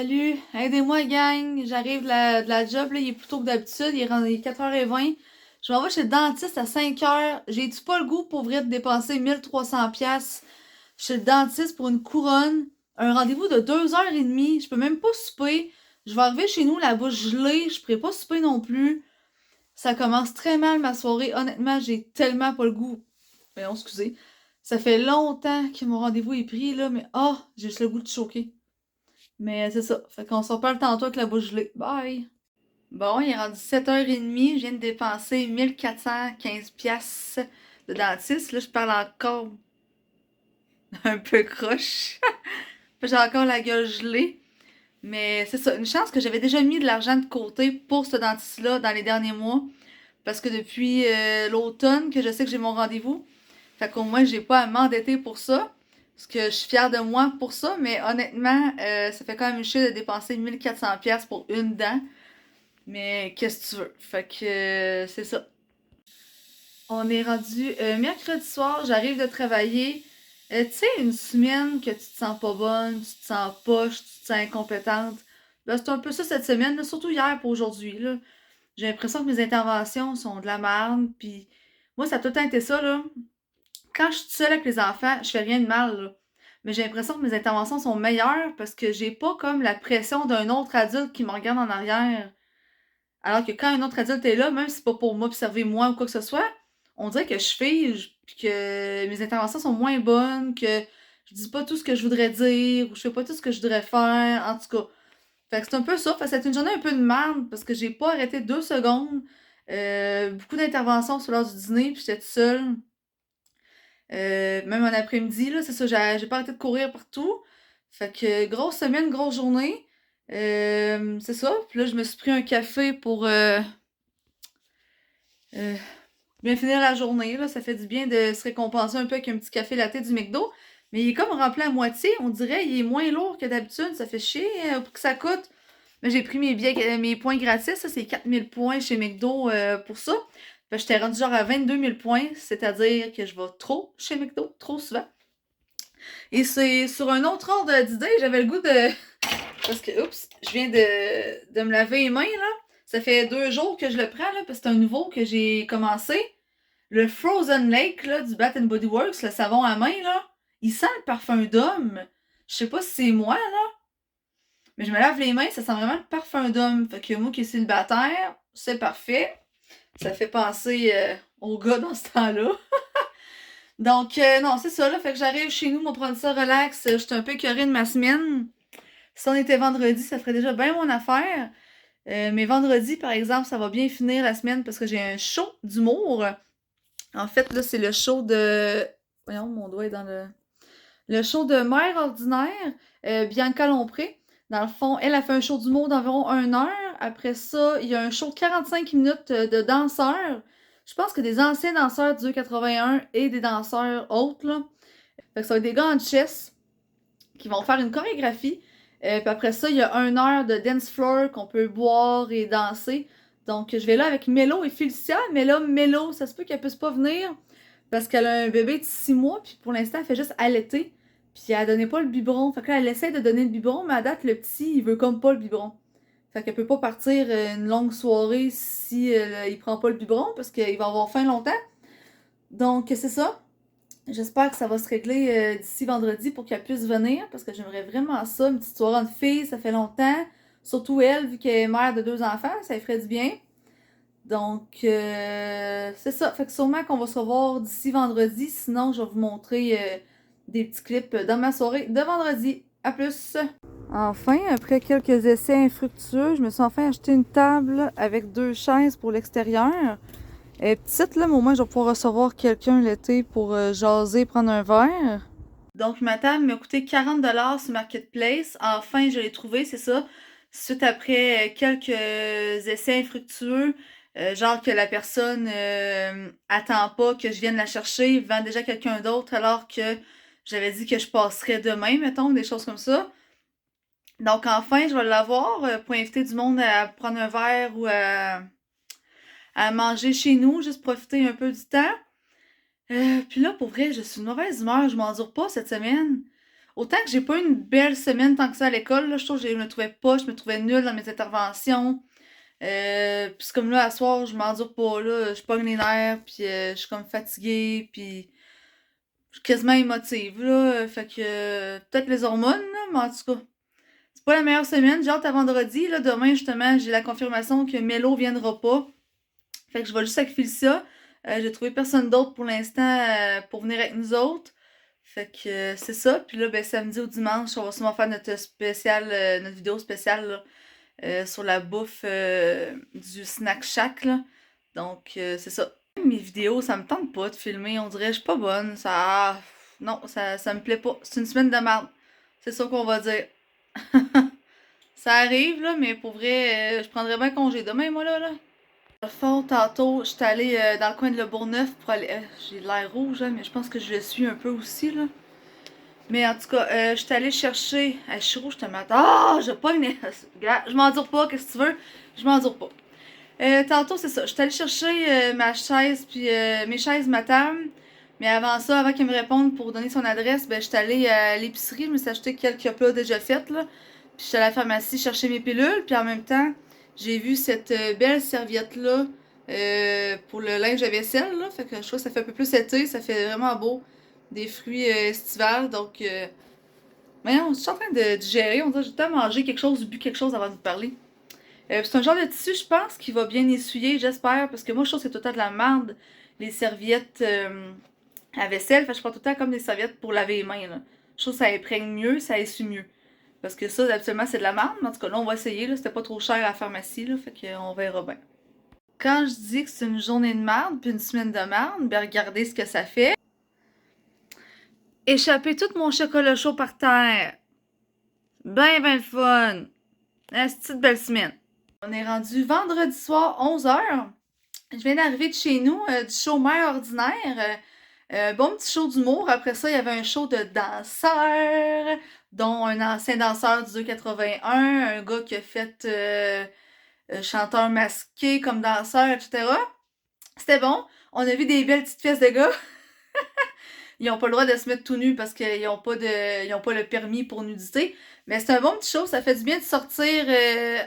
Salut, aidez-moi gang, j'arrive de la job, là, il est plus tôt que d'habitude, il est 4h20. Je m'en vais chez le dentiste à 5h. J'ai-tu pas le goût pour vrai de dépenser 1300$ chez le dentiste pour une couronne? Un rendez-vous de 2h30, je peux même pas souper. Je vais arriver chez nous, la bouche gelée, je pourrai pas souper non plus. Ça commence très mal ma soirée, honnêtement, j'ai tellement pas le goût. Mais non, excusez. Ça fait longtemps que mon rendez-vous est pris, là, mais j'ai juste le goût de choquer. Mais c'est ça. Fait qu'on se reparle tantôt avec la bouche gelée. Bye! Bon, il est rendu 7h30. Je viens de dépenser 1415$ de dentiste. Là, je parle encore un peu croche. J'ai encore la gueule gelée. Mais c'est ça. Une chance que j'avais déjà mis de l'argent de côté pour ce dentiste-là dans les derniers mois. Parce que depuis l'automne que je sais que j'ai mon rendez-vous. Fait qu'au moins, j'ai pas à m'endetter pour ça. Parce que je suis fière de moi pour ça. Mais honnêtement, ça fait quand même chier de dépenser 1400$ pour une dent. Mais qu'est-ce que tu veux? Fait que c'est ça. On est rendu mercredi soir, j'arrive de travailler. Tu sais, une semaine que tu te sens pas bonne, tu te sens poche, tu te sens incompétente. Ben, c'est un peu ça cette semaine, là, surtout hier pour aujourd'hui, là. J'ai l'impression que mes interventions sont de la merde, puis moi, ça a tout le temps été ça, là. Quand je suis toute seule avec les enfants, je fais rien de mal, là. Mais j'ai l'impression que mes interventions sont meilleures parce que j'ai pas comme la pression d'un autre adulte qui me regarde en arrière. Alors que quand un autre adulte est là, même si c'est pas pour m'observer moi ou quoi que ce soit, on dirait que je fige, puis que mes interventions sont moins bonnes, que je dis pas tout ce que je voudrais dire, ou je fais pas tout ce que je voudrais faire, en tout cas. Fait que c'est un peu ça. Fait que c'est une journée un peu de merde, parce que j'ai pas arrêté 2 secondes. Beaucoup d'interventions sur l'heure du dîner, puis j'étais toute seule. Même en après-midi, là, c'est ça, j'ai pas arrêté de courir partout. Fait que grosse semaine, grosse journée. C'est ça. Puis là, je me suis pris un café pour euh, bien finir la journée, là. Ça fait du bien de se récompenser un peu avec un petit café latte du McDo. Mais il est comme rempli à moitié. On dirait il est moins lourd que d'habitude. Ça fait chier pour que ça coûte. Mais j'ai pris mes points gratis. Ça, c'est 4000 points chez McDo pour ça. Fait que j'étais rendu genre à 22 000 points. C'est-à-dire que je vais trop chez McDo, trop souvent. Et c'est sur un autre ordre d'idée, j'avais le goût de. Parce que, oups, je viens de me laver les mains, là. Ça fait 2 jours que je le prends, là, parce que c'est un nouveau que j'ai commencé. Le Frozen Lake, là, du Bath Body Works, le savon à main, là. Il sent le parfum d'homme. Je sais pas si c'est moi, là. Mais je me lave les mains, ça sent vraiment le parfum d'homme. Fait que moi qui suis célibataire, c'est parfait. Ça fait penser au gars dans ce temps-là. Donc, non, c'est ça, là. Fait que j'arrive chez nous, m'en prendre ça relax. J'étais un peu écœurée de ma semaine. Si on était vendredi, ça ferait déjà bien mon affaire. Mais vendredi, par exemple, ça va bien finir la semaine parce que j'ai un show d'humour. En fait, là, c'est le show de. Voyons, mon doigt est dans le show de Mère Ordinaire, Bianca Lompré. Dans le fond, elle a fait un show d'humour d'environ 1 heure. Après ça, il y a un show de 45 minutes de danseurs. Je pense que des anciens danseurs du 81 et des danseurs autres, là. Fait que ça va être des gars en chess qui vont faire une chorégraphie. Puis après ça, il y a 1 heure de dance floor qu'on peut boire et danser. Donc, je vais là avec Mélo et Félicia. Mais là, Mélo, ça se peut qu'elle puisse pas venir parce qu'elle a un bébé de 6 mois. Puis pour l'instant, elle fait juste allaiter. Puis elle donnait pas le biberon. Fait que là, elle essaie de donner le biberon, mais à date, le petit, il veut comme pas le biberon. Fait qu'elle peut pas partir une longue soirée si il prend pas le biberon parce qu'il va avoir faim longtemps. Donc, c'est ça. J'espère que ça va se régler d'ici vendredi pour qu'elle puisse venir parce que j'aimerais vraiment ça, une petite soirée entre filles, ça fait longtemps. Surtout elle, vu qu'elle est mère de 2 enfants, ça lui ferait du bien. Donc, c'est ça. Fait que sûrement qu'on va se revoir d'ici vendredi. Sinon, je vais vous montrer des petits clips dans ma soirée de vendredi. À plus! Enfin, après quelques essais infructueux, je me suis enfin acheté une table avec 2 chaises pour l'extérieur. Elle est petite, là, mais au moins, je vais pouvoir recevoir quelqu'un l'été pour jaser, prendre un verre. Donc, ma table m'a coûté 40$ sur Marketplace. Enfin, je l'ai trouvée, c'est ça. Suite après quelques essais infructueux, genre que la personne attend pas que je vienne la chercher, vend déjà quelqu'un d'autre alors que j'avais dit que je passerais demain, mettons, des choses comme ça. Donc, enfin, je vais l'avoir pour inviter du monde à prendre un verre ou à manger chez nous, juste profiter un peu du temps. Puis là, pour vrai, je suis une mauvaise humeur, je m'endure pas cette semaine. Autant que j'ai pas eu une belle semaine tant que ça à l'école, là, je trouve que je me trouvais pas, je me trouvais nulle dans mes interventions. Puis c'est comme là, à soir, je m'endure pas, là, je pogne les nerfs, puis je suis comme fatiguée, puis je suis quasiment émotive, là. Fait que peut-être les hormones, là, mais en tout cas, c'est pas la meilleure semaine. J'ai hâte à vendredi, là. Demain, justement, j'ai la confirmation que Mélo viendra pas. Fait que je vais juste avec Félicia. J'ai trouvé personne d'autre pour l'instant pour venir avec nous autres. Fait que c'est ça. Puis là, ben, samedi ou dimanche, on va sûrement faire notre spécial, notre vidéo spéciale là, sur la bouffe du Snack Shack. Là. Donc, c'est ça. Mes vidéos, ça me tente pas de filmer. On dirait que je suis pas bonne. Ça. Non, ça me plaît pas. C'est une semaine de merde. C'est ça qu'on va dire. Ça arrive, là, mais pour vrai, je prendrais bien congé demain, moi, là. Dans le fond, tantôt, j'étais allée dans le coin de Le Bourgneuf pour aller. J'ai l'air rouge, hein, mais je pense que je le suis un peu aussi, là. Mais en tout cas, j'étais allée chercher. Je suis rouge, je te mets. Ah, je pogne. Je m'endure pas, qu'est-ce que tu veux? Je m'endure pas. Tantôt, c'est ça. J'étais allée chercher ma chaise, puis mes chaises, ma table. Mais avant ça, avant qu'il me réponde pour donner son adresse, ben, j'étais allée à l'épicerie. Je me suis acheté quelques plats déjà faits, là. Puis j'étais allée à la pharmacie chercher mes pilules. Puis en même temps, j'ai vu cette belle serviette-là pour le linge à vaisselle, là. Fait que je trouve que ça fait un peu plus été. Ça fait vraiment beau. Des fruits estivales. Donc, voyons, je suis en train de digérer. On dirait que j'ai peut-être mangé quelque chose, bu quelque chose avant de vous parler. C'est un genre de tissu, je pense, qui va bien essuyer, j'espère. Parce que moi, je trouve que c'est tout le temps de la merde, les serviettes à vaisselle. Fait que je prends tout le temps comme des serviettes pour laver les mains, là. Je trouve que ça imprègne mieux, ça essuie mieux. Parce que ça, absolument, c'est de la merde. Mais en tout cas, là, on va essayer. Là. C'était pas trop cher à la pharmacie, là. Fait qu'on verra bien. Quand je dis que c'est une journée de merde puis une semaine de merde, ben regardez ce que ça fait. Échapper tout mon chocolat chaud par terre. Ben le fun. Une petite belle semaine. On est rendu vendredi soir, 11h. Je viens d'arriver de chez nous, du show Mère ordinaire. Bon petit show d'humour. Après ça, il y avait un show de danseurs, dont un ancien danseur du 281, un gars qui a fait chanteur masqué comme danseur, etc. C'était bon. On a vu des belles petites fesses de gars. Ils n'ont pas le droit de se mettre tout nus parce qu'ils n'ont pas le permis pour nudité. Mais c'est un bon petit show. Ça fait du bien de sortir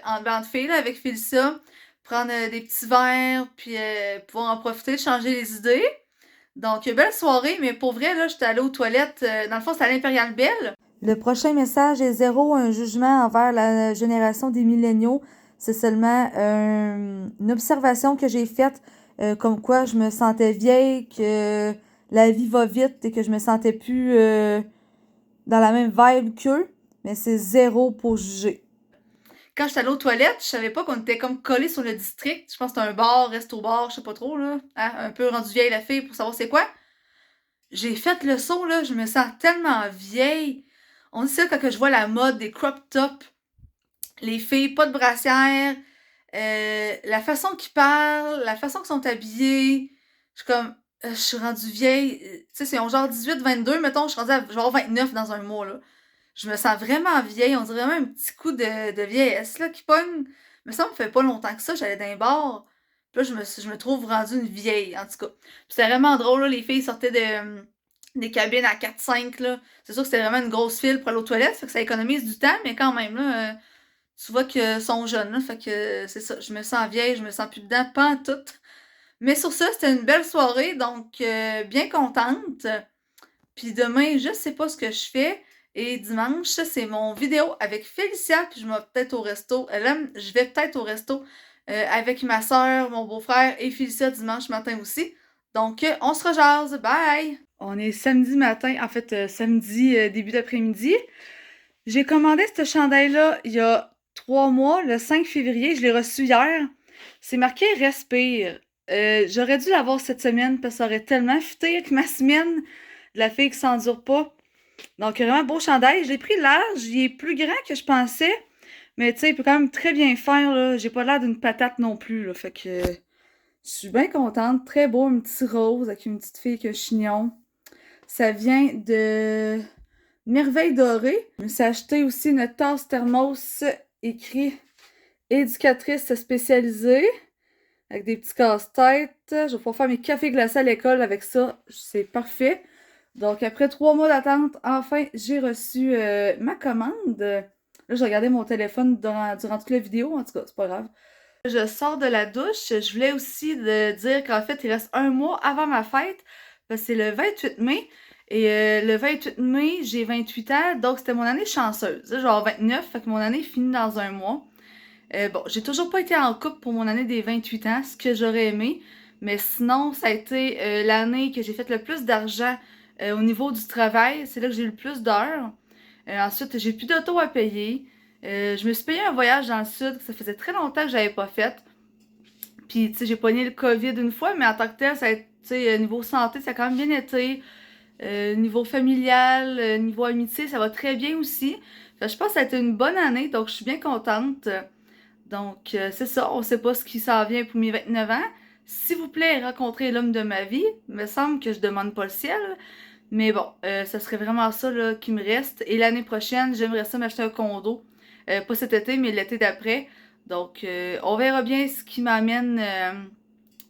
en bande de filles là, avec Félicia, prendre des petits verres, puis pouvoir en profiter, changer les idées. Donc, belle soirée, mais pour vrai, là, j'étais allée aux toilettes. Dans le fond, c'était à l'Impérial Belle. Le prochain message est zéro un jugement envers la génération des milléniaux. C'est seulement une observation que j'ai faite, comme quoi je me sentais vieille, que la vie va vite et que je me sentais plus dans la même vibe qu'eux. Mais c'est zéro pour juger. Quand j'étais allée aux toilettes, je savais pas qu'on était comme collés sur le district. Je pense que c'était un bar, resto-bar, je sais pas trop, là. Hein, un peu rendu vieille la fille pour savoir c'est quoi. J'ai fait le saut, là, je me sens tellement vieille. On dit ça quand je vois la mode des crop tops, les filles, pas de brassière, la façon qu'ils parlent, la façon qu'ils sont habillées. Je suis comme, je suis rendue vieille. Tu sais, c'est genre 18-22, mettons, je suis rendue à genre 29 dans un mois, là. Je me sens vraiment vieille. On dirait vraiment un petit coup de vieillesse, là, qui pogne. Mais ça me fait pas longtemps que ça, j'allais dans un bar. Puis là, je me trouve rendue une vieille, en tout cas. Puis c'était vraiment drôle, là, les filles sortaient des cabines à 4-5, là. C'est sûr que c'était vraiment une grosse file pour aller aux toilettes, fait que ça économise du temps, mais quand même, là, tu vois qu'ils sont jeunes, là, fait que c'est ça. Je me sens vieille, je me sens plus dedans, pas en tout. Mais sur ça, c'était une belle soirée, donc bien contente. Puis demain, je sais pas ce que je fais. Et dimanche, c'est mon vidéo avec Félicia, puis je vais peut-être au resto. Là, je vais peut-être au resto avec ma soeur, mon beau-frère et Félicia dimanche matin aussi. Donc, on se rejase. Bye! On est samedi matin, en fait, samedi début d'après-midi. J'ai commandé ce chandail-là il y a 3 mois, le 5 février. Je l'ai reçu hier. C'est marqué Respire. J'aurais dû l'avoir cette semaine parce que ça aurait tellement fité avec ma semaine de la fille qui s'endure pas. Donc, vraiment beau chandail. Je l'ai pris large. Il est plus grand que je pensais. Mais tu sais, il peut quand même très bien faire, là. J'ai pas l'air d'une patate non plus, là. Fait que je suis bien contente. Très beau, un petit rose avec une petite fille avec un chignon. Ça vient de Merveille Dorée. Je me suis acheté aussi une tasse thermos écrit éducatrice spécialisée. Avec des petits casse-têtes. Je vais pouvoir faire mes cafés glacés à l'école avec ça. C'est parfait. Donc, après 3 mois d'attente, enfin, j'ai reçu ma commande. Là, j'ai regardé mon téléphone durant toute la vidéo, en tout cas, c'est pas grave. Je sors de la douche. Je voulais aussi dire qu'en fait, il reste un mois avant ma fête. Parce que c'est le 28 mai. Et le 28 mai, j'ai 28 ans. Donc, c'était mon année chanceuse. Là, genre 29, fait que mon année finit dans un mois. Bon, j'ai toujours pas été en couple pour mon année des 28 ans, ce que j'aurais aimé. Mais sinon, ça a été l'année que j'ai fait le plus d'argent au niveau du travail. C'est là que j'ai eu le plus d'heures. Ensuite, j'ai plus d'auto à payer. Je me suis payé un voyage dans le sud que ça faisait très longtemps que j'avais pas fait. Puis, tu sais, j'ai pogné le COVID une fois, mais en tant que tel, ça a été, tu sais, niveau santé, ça a quand même bien été. Niveau familial, niveau amitié, ça va très bien aussi. Fait que je pense que ça a été une bonne année, donc je suis bien contente. Donc, c'est ça, on sait pas ce qui s'en vient pour mes 29 ans. S'il vous plaît, rencontrer l'homme de ma vie. Il me semble que je demande pas le ciel. Mais bon, ça serait vraiment ça là, qui me reste. Et l'année prochaine, j'aimerais ça m'acheter un condo. Pas cet été, mais l'été d'après. Donc, on verra bien ce qui m'amène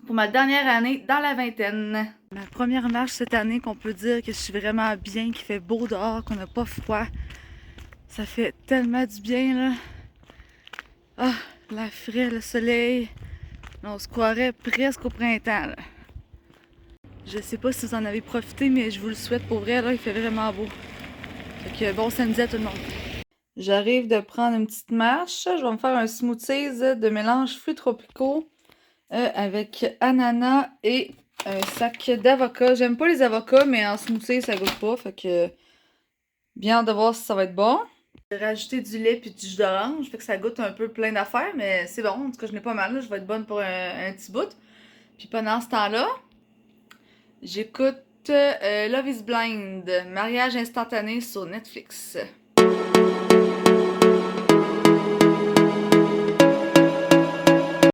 pour ma dernière année dans la vingtaine. Ma première marche cette année, qu'on peut dire que je suis vraiment bien, qu'il fait beau dehors, qu'on n'a pas froid. Ça fait tellement du bien, là. Ah, l'air frais, le soleil. On se croirait presque au printemps, là. Je sais pas si vous en avez profité, mais je vous le souhaite pour vrai, là, il fait vraiment beau. Fait que bon samedi à tout le monde. J'arrive de prendre une petite marche. Je vais me faire un smoothies de mélange fruits tropicaux avec ananas et un sac d'avocats. J'aime pas les avocats, mais en smoothie, ça goûte pas. Fait que bien hâte de voir si ça va être bon. J'ai rajouté du lait puis du jus d'orange. Fait que ça goûte un peu plein d'affaires, mais c'est bon. En tout cas, je n'ai pas mal. Là. Je vais être bonne pour un petit bout. Puis pendant ce temps-là, j'écoute Love is Blind, mariage instantané sur Netflix.